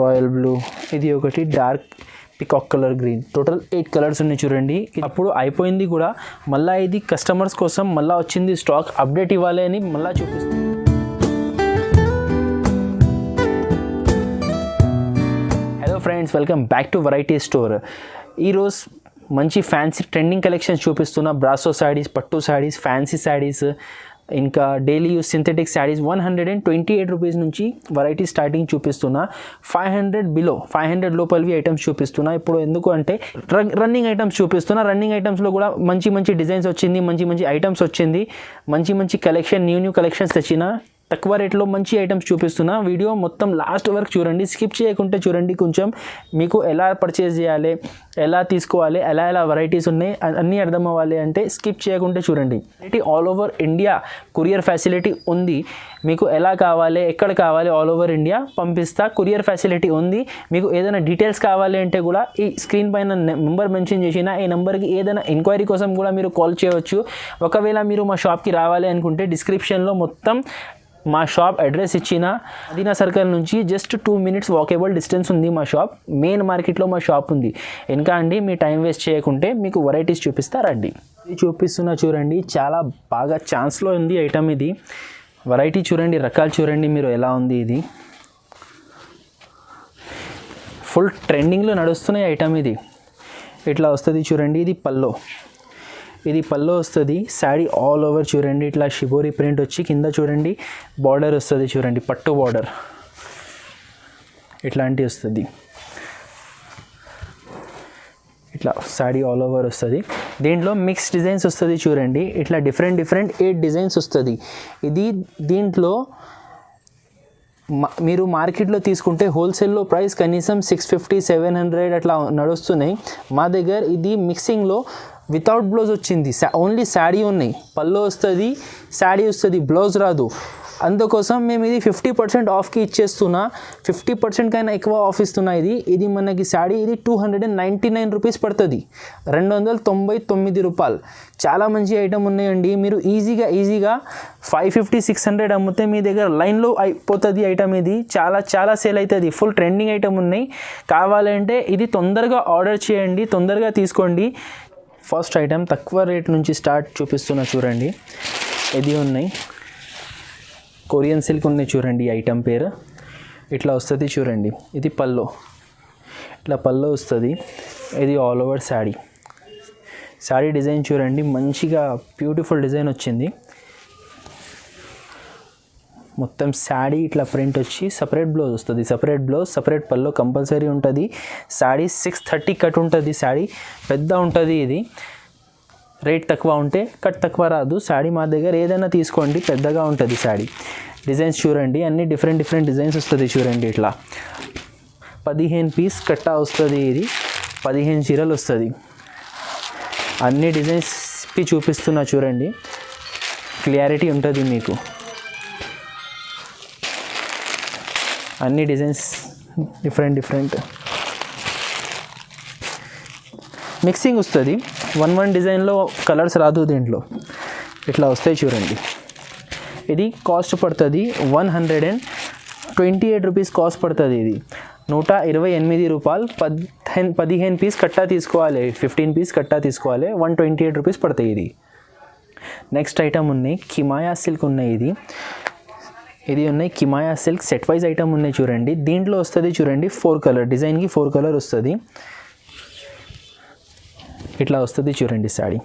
Royal blue, ఇది ఒకటి dark peacock colour green. Total 8 colours ఉన్నాయి చూడండి. అప్పుడు అయిపోయింది కూడా, మళ్ళీ ఇది కస్టమర్స్ కోసం మళ్ళీ వచ్చింది స్టాక్, అప్డేట్ ఇవ్వాలి అని మళ్ళీ చూపిస్తుంది. Hello friends, welcome back to variety store. ఈరోజు మంచి ఫ్యాన్సీ ట్రెండింగ్ కలెక్షన్స్ చూపిస్తున్నా. బ్రాసో శారీస్, పట్టు శారీస్, ఫ్యాన్సీ శారీస్, ఇంకా daily use synthetic saris 128 rupees నుంచి వెరైటీ స్టార్టింగ్ చూపిస్తున్నా. 500 లోపలివి ఐటమ్స్ చూపిస్తున్నా. ఇప్పుడు ఎందుకు అంటే రన్నింగ్ ఐటమ్స్ చూపిస్తున్నా. రన్నింగ్ ఐటమ్స్లో కూడా మంచి డిజైన్స్ వచ్చింది, మంచి ఐటమ్స్ వచ్చింది, మంచి కలెక్షన్, న్యూ కలెక్షన్స్ తెచ్చిన. తక్కువ రేట్లో మంచి ఐటమ్స్ చూపిస్తున్నా. వీడియో మొత్తం లాస్ట్ వరకు చూడండి, స్కిప్ చేయకుంటే చూడండి. కొంచెం మీకు ఎలా పర్చేస్ చేయాలి, ఎలా తీసుకోవాలి, ఎలా వెరైటీస్ ఉన్నాయి అన్నీ అర్థం అవ్వాలి అంటే స్కిప్ చేయకుంటే చూడండి. All over India courier facility ఉంది. మీకు ఎలా కావాలి, ఎక్కడ కావాలి, ఆల్ ఓవర్ ఇండియా పంపిస్తా. కొరియర్ ఫెసిలిటీ ఉంది. మీకు ఏదైనా డీటెయిల్స్ కావాలి అంటే కూడా ఈ స్క్రీన్ పైన నెంబర్ మెన్షన్ చేసిన ఈ నెంబర్కి ఏదైనా ఎంక్వైరీ కోసం కూడా మీరు కాల్ చేయవచ్చు. ఒకవేళ మీరు మా షాప్కి రావాలి అనుకుంటే డిస్క్రిప్షన్లో మొత్తం మా షాప్ అడ్రస్ ఇచ్చిన. మదీనా సర్కిల్ నుంచి జస్ట్ 2 minutes వాకేబుల్ డిస్టెన్స్ ఉంది మా షాప్. మెయిన్ మార్కెట్లో మా షాప్ ఉంది. ఇంకా అండి, మీ టైం వేస్ట్ చేయకుంటే మీకు వెరైటీస్ చూపిస్తారండి. ఇది చూపిస్తున్నా చూడండి, చాలా బాగా ఛాన్స్లో ఉంది ఐటమ్. ఇది వెరైటీ చూడండి, రకాలు చూడండి మీరు ఎలా ఉంది. ఇది ఫుల్ ట్రెండింగ్లో నడుస్తున్నాయి ఐటమ్. ఇది ఇట్లా వస్తుంది చూడండి. ఇది పల్లో వస్తుంది. శారీ ఆల్ ఓవర్ చూడండి, ఇట్లా షిబోరి ప్రింట్ వచ్చి కింద చూడండి బార్డర్ వస్తుంది చూడండి, పట్టు బార్డర్ ఇట్లాంటి వస్తుంది. ఇట్లా శారీ ఆల్ ఓవర్ వస్తుంది. దీంట్లో మిక్స్ డిజైన్స్ వస్తుంది చూడండి. ఇట్లా డిఫరెంట్ 8 డిజైన్స్ వస్తుంది. ఇది దీంట్లో మీరు మార్కెట్లో తీసుకుంటే హోల్సేల్లో ప్రైస్ కనీసం 650-700 అట్లా నడుస్తున్నాయి. మా దగ్గర ఇది మిక్సింగ్లో వితౌట్ బ్లౌజ్ వచ్చింది. ఓన్లీ శారీ ఉన్నాయి. పల్లో వస్తుంది, శారీ వస్తుంది, బ్లౌజ్ రాదు. అందుకోసం మేము ఇది 50% ఆఫ్కి ఇచ్చేస్తున్నా. 50% కైనా ఎక్కువ ఆఫ్ ఇస్తున్నా. ఇది మనకి శారీ ఇది 299 రూపీస్ పడుతుంది, 299 రూపాయలు. చాలా మంచి ఐటమ్ ఉన్నాయండి. మీరు ఈజీగా 550-600 అమ్మితే మీ దగ్గర లైన్లో అయిపోతుంది ఐటమ్. ఇది చాలా సేల్ అవుతుంది. ఫుల్ ట్రెండింగ్ ఐటమ్ ఉన్నాయి. కావాలంటే ఇది తొందరగా ఆర్డర్ చేయండి, తొందరగా తీసుకోండి. ఫస్ట్ ఐటమ్ తక్కువ రేట్ నుంచి స్టార్ట్ చూపిస్తున్నా చూడండి. ఇది ఉన్నాయి, కొరియన్ సిల్క్ ఉన్నాయి చూడండి. ఐటమ్ పేరు ఇట్లా వస్తుంది చూడండి. ఇది పల్లో, ఇట్లా పల్లో వస్తుంది. ఇది ఆల్ ఓవర్ శారీ డిజైన్ చూడండి, మంచిగా బ్యూటిఫుల్ డిజైన్ వచ్చింది. మొత్తం శారీ ఇట్లా ప్రింట్ వచ్చి సపరేట్ బ్లౌజ్ వస్తుంది. సపరేట్ పల్లో కంపల్సరీ ఉంటుంది. శారీ 630 కట్ ఉంటుంది. శారీ పెద్ద ఉంటుంది. ఇది రేట్ తక్కువ ఉంటే కట్ తక్కువ రాదు. శారీ మా దగ్గర ఏదైనా తీసుకోండి, పెద్దగా ఉంటుంది శారీ. డిజైన్స్ చూడండి, అన్ని డిఫరెంట్ డిజైన్స్ వస్తుంది చూడండి. ఇట్లా 15 పీస్ కట్టా వస్తుంది. ఇది 15 చీరలు వస్తుంది. అన్ని డిజైన్స్ చూపిస్తున్నా చూడండి, క్లియారిటీ ఉంటుంది మీకు. అన్ని డిజైన్స్ డిఫరెంట్ మిక్సింగ్ వస్తుంది. వన్ డిజైన్లో కలర్స్ రాదు దీంట్లో. ఇట్లా వస్తాయి చూడండి. ఇది కాస్ట్ పడుతుంది 128 రూపీస్ కాస్ట్ పడుతుంది. ఇది 128 రూపాయలు. 15 పీస్ కట్టా తీసుకోవాలి, 15 పీస్ కట్టా తీసుకోవాలి. 128 రూపీస్ పడతాయి. ఇది నెక్స్ట్ ఐటమ్ ఉన్నాయి, కిమాయా సిల్క్ ఉన్నాయి. ఇది ఉన్నాయి Kimaya silk set wise item ఉన్నాయి చూడండి. దీంట్లో వస్తుంది చూడండి 4 కలర్, డిజైన్కి 4 కలర్ వస్తుంది. ఇట్లా వస్తుంది చూడండి శారీ.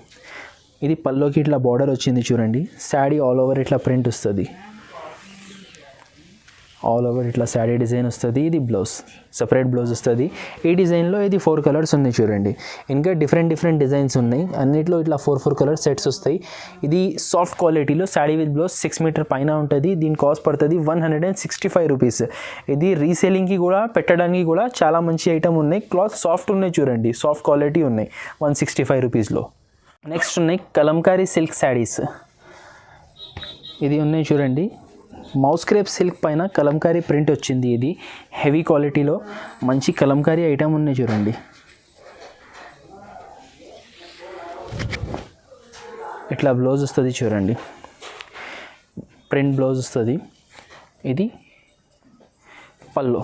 ఇది పల్లోకి ఇట్లా బార్డర్ వచ్చింది చూడండి. శారీ ఆల్ ఓవర్ ఇట్లా ప్రింట్ వస్తుంది. ఆల్ ఓవర్ ఇట్లా శారీ డిజైన్ వస్తుంది. ఇది బ్లౌజ్, సపరేట్ బ్లౌజ్ వస్తుంది. ఈ డిజైన్లో ఇది 4 కలర్స్ ఉన్నాయి చూడండి. ఇంకా డిఫరెంట్ డిజైన్స్ ఉన్నాయి. అన్నిట్లో ఇట్లా 4 కలర్ సెట్స్ వస్తాయి. ఇది సాఫ్ట్ క్వాలిటీలో శారీ విత్ బ్లౌజ్ 6 మీటర్ పైన ఉంటుంది. దీని కాస్ట్ పడుతుంది 165 రూపీస్. ఇది రీసేలింగ్కి కూడా పెట్టడానికి కూడా చాలా మంచి ఐటమ్ ఉన్నాయి. క్లాత్ సాఫ్ట్ ఉన్నాయి చూడండి, సాఫ్ట్ క్వాలిటీ ఉన్నాయి 165 రూపీస్లో. నెక్స్ట్ ఉన్నాయి కలంకారీ సిల్క్ శారీస్. ఇది ఉన్నాయి చూడండి, మౌస్ క్రేప్ సిల్క్ పైన కలంకారీ ప్రింట్ వచ్చింది. ఇది హెవీ క్వాలిటీలో మంచి కలంకారీ ఐటమ్ ఉన్నాయి చూడండి. ఇట్లా బ్లౌజ్ వస్తుంది చూడండి, ప్రింట్ బ్లౌజ్ వస్తుంది. ఇది పళ్ళు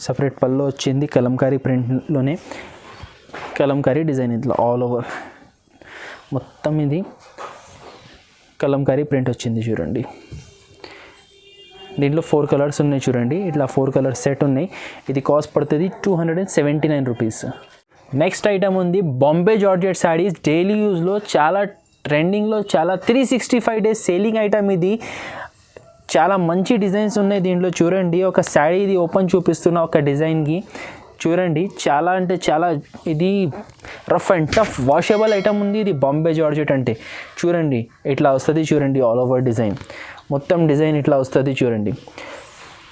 సపరేట్ పళ్ళు వచ్చింది కలంకారీ ప్రింట్లోనే, కలంకారీ డిజైన్ ఇట్లా ఆల్ ఓవర్ మొత్తం ఇది కలంకారీ ప్రింట్ వచ్చింది చూడండి. దీంట్లో 4 కలర్స్ ఉన్నాయి చూడండి, ఇట్లా 4 కలర్స్ సెట్ ఉన్నాయి. ఇది కాస్ట్ పడుతుంది 279 రూపీస్. నెక్స్ట్ ఐటమ్ ఉంది బాంబే జార్జెట్ శారీస్. డైలీ యూజ్లో చాలా ట్రెండింగ్లో, చాలా 365 డేస్ సేలింగ్ ఐటమ్ ఇది. చాలా మంచి డిజైన్స్ ఉన్నాయి దీంట్లో చూడండి. ఒక శారీ ఇది ఓపెన్ చూపిస్తున్న ఒక డిజైన్కి చూడండి, చాలా అంటే చాలా ఇది rough and tough washable item ఉంది ఇది బాంబే జార్జెట్ అంటే. చూడండి ఇట్లా వస్తుంది చూడండి, ఆల్ ఓవర్ డిజైన్ మొత్తం డిజైన్ ఇట్లా వస్తుంది చూడండి.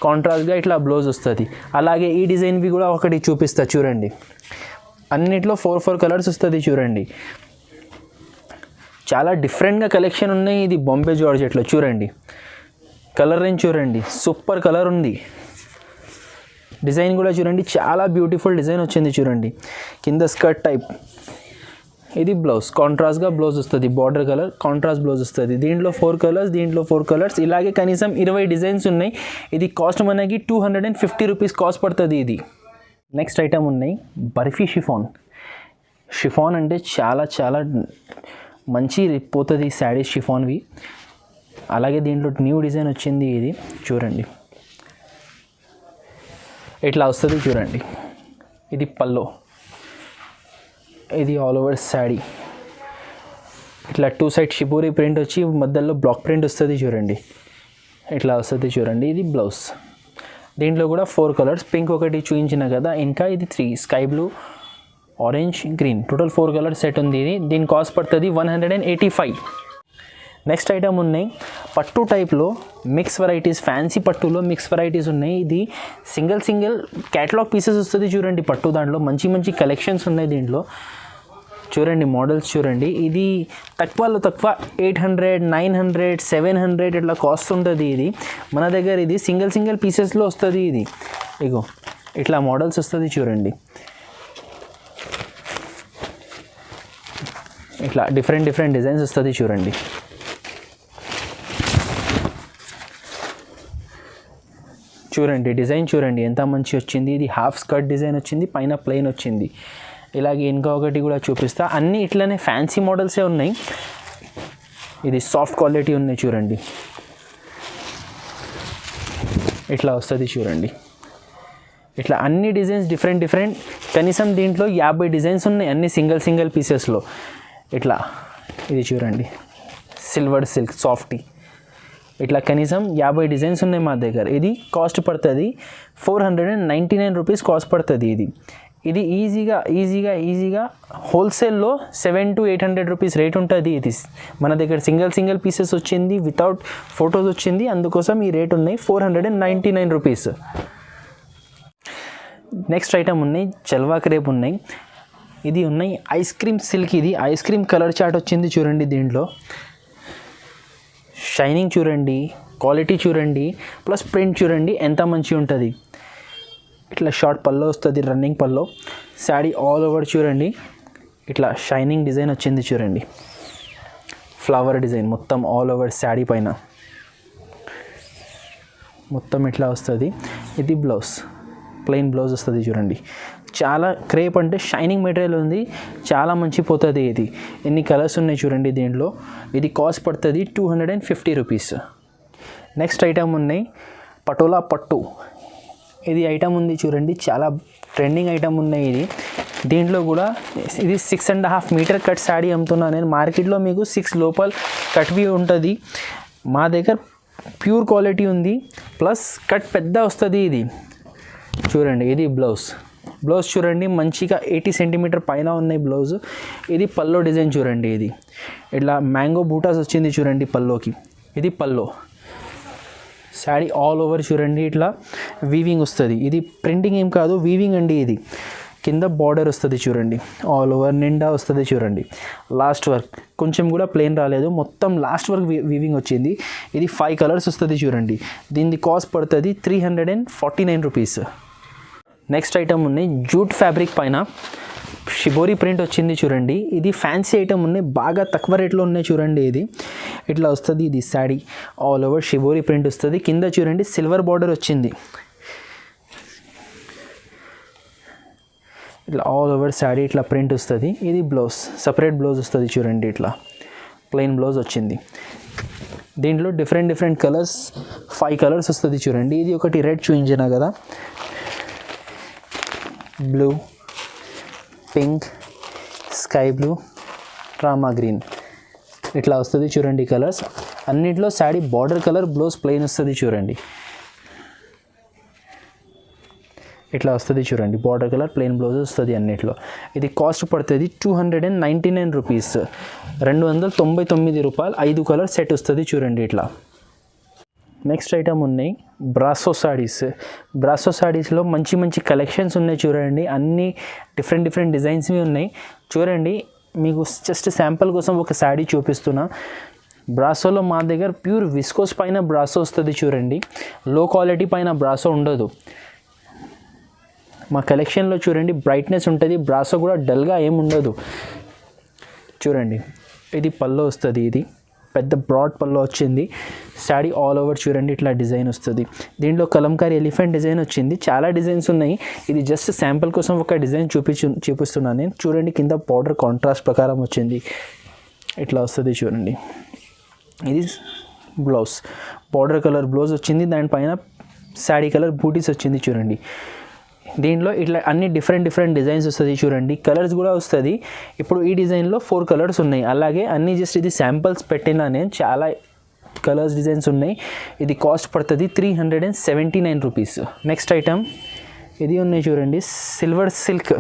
కాంట్రాస్ట్గా ఇట్లా బ్లౌజ్ వస్తుంది. అలాగే ఈ డిజైన్వి కూడా ఒకటి చూపిస్తా చూడండి. అన్నిట్లో 4 కలర్స్ వస్తుంది చూడండి. చాలా డిఫరెంట్గా కలెక్షన్ ఉన్నాయి ఇది బాంబే జార్జెట్లో. చూడండి కలర్ రేంజ్ చూడండి, సూపర్ కలర్ ఉంది. డిజైన్ కూడా చూడండి, చాలా బ్యూటిఫుల్ డిజైన్ వచ్చింది చూడండి. కింద స్కర్ట్ టైప్, ఇది బ్లౌజ్ కాంట్రాస్ట్గా బ్లౌజ్ వస్తుంది, బార్డర్ కలర్ కాంట్రాస్ట్ బ్లౌజ్ వస్తుంది. దీంట్లో 4 కలర్స్, దీంట్లో 4 కలర్స్, ఇలాగే కనీసం 20 డిజైన్స్ ఉన్నాయి. ఇది కాస్ట్ మనకి 250 రూపీస్ కాస్ట్ పడుతుంది ఇది. నెక్స్ట్ ఐటమ్ ఉన్నాయి బర్ఫీ షిఫాన్. షిఫాన్ అంటే చాలా చాలా మంచి పోతుంది శారీస్ షిఫాన్వి. అలాగే దీంట్లో న్యూ డిజైన్ వచ్చింది ఇది చూడండి, ఇట్లా వస్తుంది చూడండి. ఇది పల్లో, ఇది ఆల్ ఓవర్ శారీ. ఇట్లా 2 సైడ్ షిబోరి ప్రింట్ వచ్చి మధ్యలో బ్లాక్ ప్రింట్ వస్తుంది చూడండి, ఇట్లా వస్తుంది చూడండి. ఇది బ్లౌజ్. దీంట్లో కూడా 4 కలర్స్, పింక్ ఒకటి చూపించిన కదా, ఇంకా ఇది 3 sky blue, orange, green, total 4 colour set ఉంది ఇది. దీని కాస్ట్ పడుతుంది 185. నెక్స్ట్ ఐటమ్ ఉన్నాయి పట్టు టైప్లో మిక్స్ వెరైటీస్, ఫ్యాన్సీ పట్టులో మిక్స్ వెరైటీస్ ఉన్నాయి. ఇది సింగిల్ క్యాటలాగ్ పీసెస్ వస్తుంది చూడండి పట్టు. దాంట్లో మంచి మంచి కలెక్షన్స్ ఉన్నాయి దీంట్లో చూడండి. మోడల్స్ చూడండి, ఇది తక్కువలో తక్కువ 800, 900, 700 ఇట్లా కాస్ట్ ఉంటుంది ఇది. మన దగ్గర ఇది సింగిల్ పీసెస్లో వస్తుంది ఇది. ఇగో ఇట్లా మోడల్స్ వస్తుంది చూడండి, ఇట్లా డిఫరెంట్ డిజైన్స్ వస్తుంది చూడండి. చూడండి డిజైన్ చూడండి ఎంత మంచి వచ్చింది. ఇది హాఫ్ స్కర్ట్ డిజైన్ వచ్చింది, పైన ప్లెయిన్ వచ్చింది. ఇలాగే ఇంకొకటి కూడా చూపిస్తా. అన్నీ ఇట్లానే ఫ్యాన్సీ మోడల్సే ఉన్నాయి. ఇది సాఫ్ట్ క్వాలిటీ ఉన్నాయి చూడండి, ఇట్లా వస్తుంది చూడండి. ఇట్లా అన్ని డిజైన్స్ డిఫరెంట్. కనీసం దీంట్లో 50 డిజైన్స్ ఉన్నాయి, అన్ని సింగిల్ పీసెస్లో. ఇట్లా ఇది చూడండి, సిల్వర్ సిల్క్ సాఫ్టీ, ఇట్లా కనీసం 50 డిజైన్స్ ఉన్నాయి మా దగ్గర. ఇది కాస్ట్ పడుతుంది 499 రూపీస్ కాస్ట్ పడుతుంది ఇది. ఇది ఈజీగా హోల్సేల్లో 700 to 800 రూపీస్ రేట్ ఉంటుంది ఇది. మన దగ్గర సింగిల్ పీసెస్ వచ్చింది, వితౌట్ ఫొటోస్ వచ్చింది, అందుకోసం ఈ రేట్ ఉన్నాయి 499 రూపీస్. నెక్స్ట్ ఐటమ్ ఉన్నాయి చల్వా క్రేప్ ఉన్నాయి. ఇది ఉన్నాయి ఐస్ క్రీమ్ సిల్క్. ఇది ఐస్ క్రీమ్ కలర్ చార్ట్ వచ్చింది చూడండి. దీంట్లో షైనింగ్ చూడండి, క్వాలిటీ చూడండి, ప్లస్ ప్రింట్ చూడండి ఎంత మంచి ఉంటుంది. ఇట్లా షార్ట్ పల్లో వస్తుంది, రన్నింగ్ పల్లో. శారీ ఆల్ ఓవర్ చూడండి, ఇట్లా షైనింగ్ డిజైన్ వచ్చింది చూడండి, ఫ్లవర్ డిజైన్ మొత్తం ఆల్ ఓవర్ శారీ పైన మొత్తం ఇట్లా వస్తుంది. ఇది బ్లౌజ్, ప్లెయిన్ బ్లౌజ్ వస్తుంది చూడండి. చాలా క్రేప్ అంటే షైనింగ్ మెటీరియల్ ఉంది, చాలా మంచి పోతుంది ఇది. ఎన్ని కలర్స్ ఉన్నాయి చూడండి దీంట్లో. ఇది కాస్ట్ పడుతుంది 250 రూపీస్. నెక్స్ట్ ఐటమ్ ఉన్నాయి పటోలా పట్టు. ఇది ఐటమ్ ఉంది చూడండి, చాలా ట్రెండింగ్ ఐటమ్ ఉన్నాయి ఇది. దీంట్లో కూడా ఇది 6.5 మీటర్ కట్ శారీ అమ్ముతున్నాను నేను. మార్కెట్లో మీకు 6 లోపల కట్వి ఉంటుంది, మా దగ్గర ప్యూర్ క్వాలిటీ ఉంది, ప్లస్ కట్ పెద్ద వస్తుంది ఇది చూడండి. ఇది బ్లౌజ్ చూడండి, మంచిగా 80 సెంటీమీటర్ పైన ఉన్నాయి బ్లౌజ్. ఇది పల్లో డిజైన్ చూడండి, ఇది ఇట్లా మ్యాంగో బూటాస్ వచ్చింది చూడండి పల్లోకి. ఇది పల్లో. శారీ ఆల్ ఓవర్ చూడండి, ఇట్లా వీవింగ్ వస్తుంది. ఇది ప్రింటింగ్ ఏం కాదు, వీవింగ్ అండి. ఇది కింద బార్డర్ వస్తుంది చూడండి, ఆల్ ఓవర్ నిండా వస్తుంది చూడండి. లాస్ట్ వర్క్ కొంచెం కూడా ప్లెయిన్ రాలేదు, మొత్తం లాస్ట్ వర్క్ వీవింగ్ వచ్చింది. ఇది 5 కలర్స్ వస్తుంది చూడండి. దీని కాస్ట్ పడుతుంది 349 రూపీస్. నెక్స్ట్ ఐటమ్ ఉన్నాయి జూట్ ఫ్యాబ్రిక్ పైన షిబోరి ప్రింట్ వచ్చింది చూడండి. ఇది ఫ్యాన్సీ ఐటమ్ ఉన్నాయి, బాగా తక్కువ రేట్లో ఉన్నాయి చూడండి. ఇది ఇట్లా వస్తుంది. ఇది sari all over shibori print వస్తుంది. కింద చూడండి సిల్వర్ బార్డర్ వచ్చింది. ఇట్లా ఆల్ ఓవర్ శారీ ఇట్లా ప్రింట్ వస్తుంది. ఇది బ్లౌజ్, సపరేట్ బ్లౌజ్ వస్తుంది చూడండి. ఇట్లా ప్లెయిన్ బ్లౌజ్ వచ్చింది. దీంట్లో డిఫరెంట్ కలర్స్ 5 కలర్స్ వస్తుంది చూడండి. ఇది ఒకటి రెడ్ చూపించిన కదా, blue, pink, sky blue, Rama green ఇట్లా వస్తుంది చూడండి కలర్స్. అన్నిట్లో sari border colour, blouse plain వస్తుంది చూడండి. ఇట్లా వస్తుంది చూడండి, బార్డర్ కలర్ ప్లెయిన్ బ్లౌజ్ వస్తుంది అన్నిట్లో. ఇది కాస్ట్ పడుతుంది 299 రూపీస్, 299 రూపాయలు. 5 కలర్ సెట్ వస్తుంది చూడండి ఇట్లా. నెక్స్ట్ ఐటమ్ ఉన్నాయి బ్రాసో సారీస్. బ్రాసో సారీస్లో మంచి కలెక్షన్స్ ఉన్నాయి చూడండి. అన్నీ డిఫరెంట్ డిజైన్స్వి ఉన్నాయి చూడండి. మీకు జస్ట్ శాంపుల్ కోసం ఒక శారీ చూపిస్తున్నా. బ్రాసోలో మా దగ్గర ప్యూర్ విస్కోస్ పైన బ్రాసో వస్తుంది చూడండి. లో క్వాలిటీ పైన బ్రాసో ఉండదు. మా కలెక్షన్లో చూడండి బ్రైట్నెస్ ఉంటుంది. బ్రాసో కూడా డల్గా ఏమి ఉండదు చూడండి. ఇది పల్లో వస్తుంది. ఇది పెద్ద బ్రాడ్ పల్లో వచ్చింది. శారీ ఆల్ ఓవర్ చూడండి ఇట్లా డిజైన్ వస్తుంది. దీంట్లో కలంకారీ ఎలిఫెంట్ డిజైన్ వచ్చింది. చాలా డిజైన్స్ ఉన్నాయి. ఇది జస్ట్ శాంపుల్ కోసం ఒక డిజైన్ చూపిస్తున్నాను నేను. చూడండి కింద బార్డర్ కాంట్రాస్ట్ ప్రకారం వచ్చింది. ఇట్లా వస్తుంది చూడండి. ఇది బ్లౌజ్, బార్డర్ కలర్ బ్లౌజ్ వచ్చింది. దానిపైన శారీ కలర్ బూటీస్ వచ్చింది చూడండి. దీంట్లో ఇట్లా అన్ని డిఫరెంట్ డిజైన్స్ వస్తుంది చూడండి. కలర్స్ కూడా వస్తుంది. ఇప్పుడు ఈ డిజైన్లో 4 కలర్స్ ఉన్నాయి. అలాగే అన్ని జస్ట్ ఇది శాంపుల్స్ పెట్టినా నేను, చాలా కలర్స్ డిజైన్స్ ఉన్నాయి. ఇది కాస్ట్ పడుతుంది 379 రూపీస్. నెక్స్ట్ ఐటమ్ ఇది ఉన్నాయి చూడండి, సిల్వర్ సిల్క్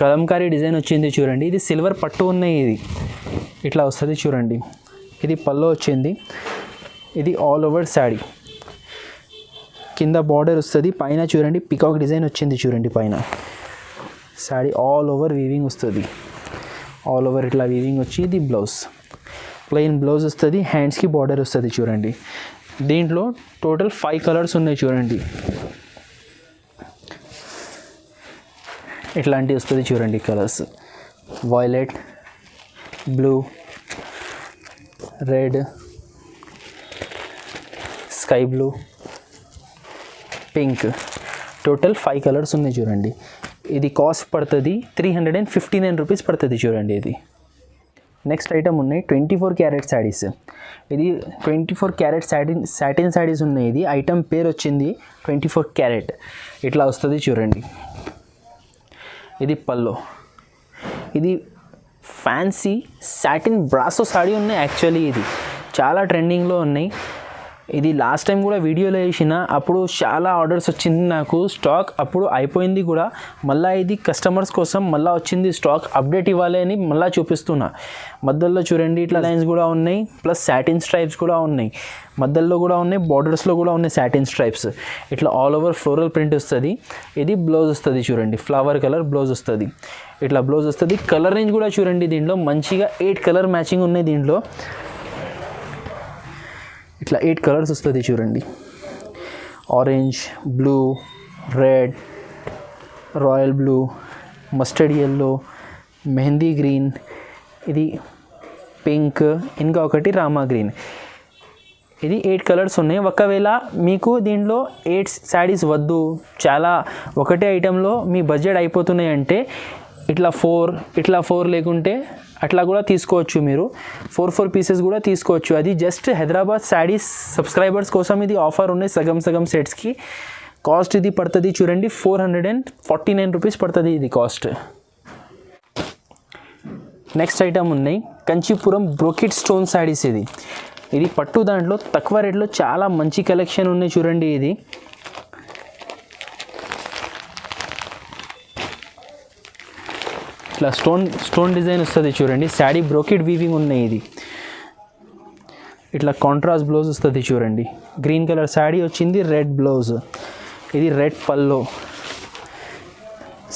కలంకారీ డిజైన్ వచ్చింది చూడండి. ఇది సిల్వర్ పట్టు ఉన్నాయి. ఇది ఇట్లా వస్తుంది చూడండి. ఇది పల్లో వచ్చింది. ఇది ఆల్ ఓవర్ శారీ, కింద బార్డర్ వస్తుంది. పైన చూడండి పికాక్ డిజైన్ వచ్చింది చూడండి. పైన శారీ ఆల్ ఓవర్ వీవింగ్ వస్తుంది. ఆల్ ఓవర్ ఇట్లా వీవింగ్ వచ్చి ఇది బ్లౌజ్, ప్లెయిన్ బ్లౌజ్ వస్తుంది. హ్యాండ్స్కి బార్డర్ వస్తుంది చూడండి. దీంట్లో టోటల్ 5 కలర్స్ ఉన్నాయి చూడండి. ఇట్లాంటివి వస్తుంది చూడండి colours. Violet, blue, red, sky blue, pink, total 5 colours ఉన్నాయి చూడండి. ఇది కాస్ట్ పడుతుంది 359 రూపీస్ పడుతుంది చూడండి. ఇది నెక్స్ట్ ఐటమ్ ఉన్నాయి 24 క్యారెట్ శారీస్. ఇది 24 క్యారెట్ సాటిన్ శారీస్ ఉన్నాయి. ఇది ఐటమ్ పేరు వచ్చింది 24 క్యారెట్. ఇట్లా వస్తుంది చూడండి. ఇది పల్లో. ఇది ఫ్యాన్సీ సాటిన్ బ్రాసో శారీ ఉన్నాయి. యాక్చువల్లీ ఇది చాలా ట్రెండింగ్లో ఉన్నాయి. ఇది లాస్ట్ టైం కూడా వీడియోలో వేసిన, అప్పుడు చాలా ఆర్డర్స్ వచ్చింది నాకు. స్టాక్ అప్పుడు అయిపోయింది కూడా. మళ్ళీ ఇది కస్టమర్స్ కోసం మళ్ళీ వచ్చింది స్టాక్. అప్డేట్ ఇవ్వాలి అని మళ్ళీ చూపిస్తున్నా. మధ్యలో చూడండి ఇట్లా లైన్స్ కూడా ఉన్నాయి, ప్లస్ సాటిన్ స్ట్రైప్స్ కూడా ఉన్నాయి. మధ్యలో కూడా ఉన్నాయి, బార్డర్స్లో కూడా ఉన్నాయి సాటిన్ స్ట్రైప్స్. ఇట్లా ఆల్ ఓవర్ ఫ్లోరల్ ప్రింట్ వస్తుంది. ఇది బ్లౌజ్ వస్తుంది చూడండి, ఫ్లవర్ కలర్ బ్లౌజ్ వస్తుంది. ఇట్లా బ్లౌజ్ వస్తుంది. కలర్ రేంజ్ కూడా చూడండి. దీంట్లో మంచిగా 8 కలర్ మ్యాచింగ్ ఉన్నాయి. దీంట్లో ఇట్లా 8 కలర్స్ వస్తుంది చూడండి. Orange, blue, red, royal blue, mustard yellow, mehndi green, ఇది పింక్, ఇంకా ఒకటి రామా గ్రీన్. ఇది 8 కలర్స్ ఉన్నాయి. ఒకవేళ మీకు దీంట్లో 8 శారీస్ వద్దు, చాలా ఒకటే ఐటెంలో మీ బడ్జెట్ అయిపోతున్నాయి అంటే ఇట్లా 4 లేకుంటే అట్లా కూడా తీసుకోవచ్చు. మీరు 4 పీసెస్ కూడా తీసుకోవచ్చు. అది జస్ట్ హైదరాబాద్ శారీస్ సబ్స్క్రైబర్స్ కోసం ఇది ఆఫర్ ఉన్నాయి. సగం సెట్స్కి కాస్ట్ ఇది పడుతుంది చూడండి 449 రూపీస్ పడుతుంది ఇది కాస్ట్. నెక్స్ట్ ఐటమ్ ఉన్నాయి కంచీపురం బ్రోకెట్ స్టోన్ శారీస్. ఇది పట్టు దాంట్లో తక్కువ రేట్లో చాలా మంచి కలెక్షన్ ఉన్నాయి చూడండి. ఇది ఇట్లా స్టోన్ డిజైన్ వస్తుంది చూడండి. శారీ బ్రోకెట్ వీవింగ్ ఉన్నాయి. ఇది ఇట్లా కాంట్రాస్ట్ బ్లౌజ్ వస్తుంది చూడండి. గ్రీన్ కలర్ శారీ వచ్చింది, రెడ్ బ్లౌజ్. ఇది రెడ్ పల్లో.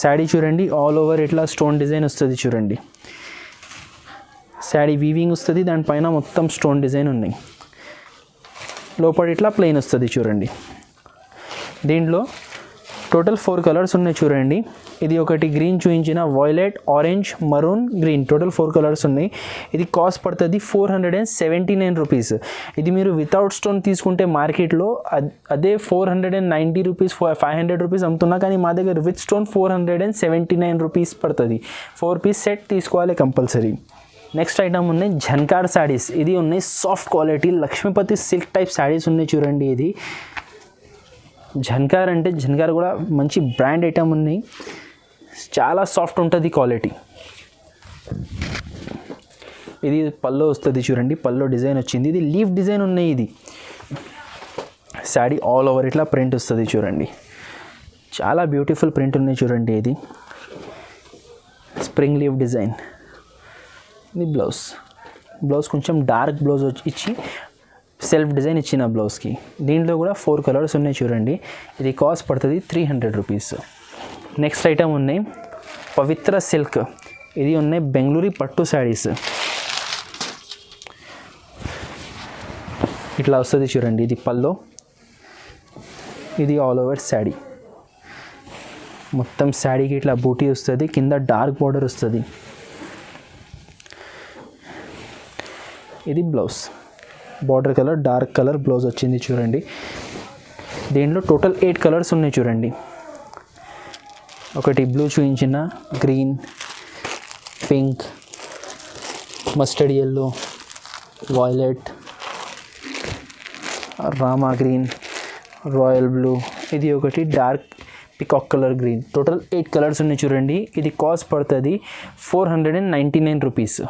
శారీ చూడండి ఆల్ ఓవర్ ఇట్లా స్టోన్ డిజైన్ వస్తుంది చూడండి. శారీ వీవింగ్ వస్తుంది, దానిపైన మొత్తం స్టోన్ డిజైన్ ఉన్నాయి. లోపల ఇట్లా ప్లెయిన్ వస్తుంది చూడండి. దీంట్లో టోటల్ 4 కలర్స్ ఉన్నాయి చూడండి. ఇది ఒకటి గ్రీన్ చూపించిన, violet, orange, maroon, green, total 4 colours ఉన్నాయి. ఇది కాస్ట్ పడుతుంది 479 రూపీస్. ఇది మీరు వితౌట్ స్టోన్ తీసుకుంటే మార్కెట్లో అదే 490 రూపీస్ 500 రూపీస్ అమ్ముతున్నా, కానీ మా దగ్గర విత్ స్టోన్ 479 రూపీస్ పడుతుంది. 4 పీస్ సెట్ తీసుకోవాలి కంపల్సరీ. నెక్స్ట్ ఐటమ్ ఉన్నాయి ఝన్కార్ శారీస్. ఇది ఉన్నాయి soft quality Lakshmipati silk type sarees ఉన్నాయి చూడండి. ఇది ఝన్కార్ అంటే ఝన్కార్ కూడా మంచి బ్రాండ్ ఐటమ్ ఉన్నాయి, చాలా సాఫ్ట్ ఉంటుంది క్వాలిటీ. ఇది పల్లో వస్తుంది చూడండి, పల్లో డిజైన్ వచ్చింది. ఇది లీఫ్ డిజైన్ ఉన్నాయి. ఇది శారీ ఆల్ ఓవర్ ఇట్లా ప్రింట్ వస్తుంది చూడండి, చాలా బ్యూటిఫుల్ ప్రింట్ ఉన్నాయి చూడండి. ఇది స్ప్రింగ్ లీఫ్ డిజైన్. ఇది బ్లౌజ్ కొంచెం డార్క్ బ్లౌజ్ ఇచ్చి సెల్ఫ్ డిజైన్ ఇచ్చిన బ్లౌజ్కి. దీంట్లో కూడా 4 కలర్స్ ఉన్నాయి చూడండి. ఇది కాస్ట్ పడుతుంది 300 రూపీస్. నెక్స్ట్ ఐటమ్ ఉన్నాయి పవిత్ర సిల్క్. ఇది ఉన్నాయి బెంగళూరు పట్టు శారీస్. ఇట్లా వస్తుంది చూడండి. ఇది పల్లో, ఇది ఆల్ ఓవర్ శారీ. మొత్తం శారీకి ఇట్లా బూటీ వస్తుంది, కింద డార్క్ బార్డర్ వస్తుంది. ఇది blouse, border colour dark colour blouse వచ్చింది చూడండి. దీంట్లో టోటల్ 8 కలర్స్ ఉన్నాయి చూడండి. ఒకటి బ్లూ చూపించిన, green, pink, mustard yellow, violet, Rama green, royal blue, ఇది ఒకటి dark peacock colour green. Total 8 colours ఉన్నాయి చూడండి. ఇది కాస్ట్ పడుతుంది 499 రూపీస్.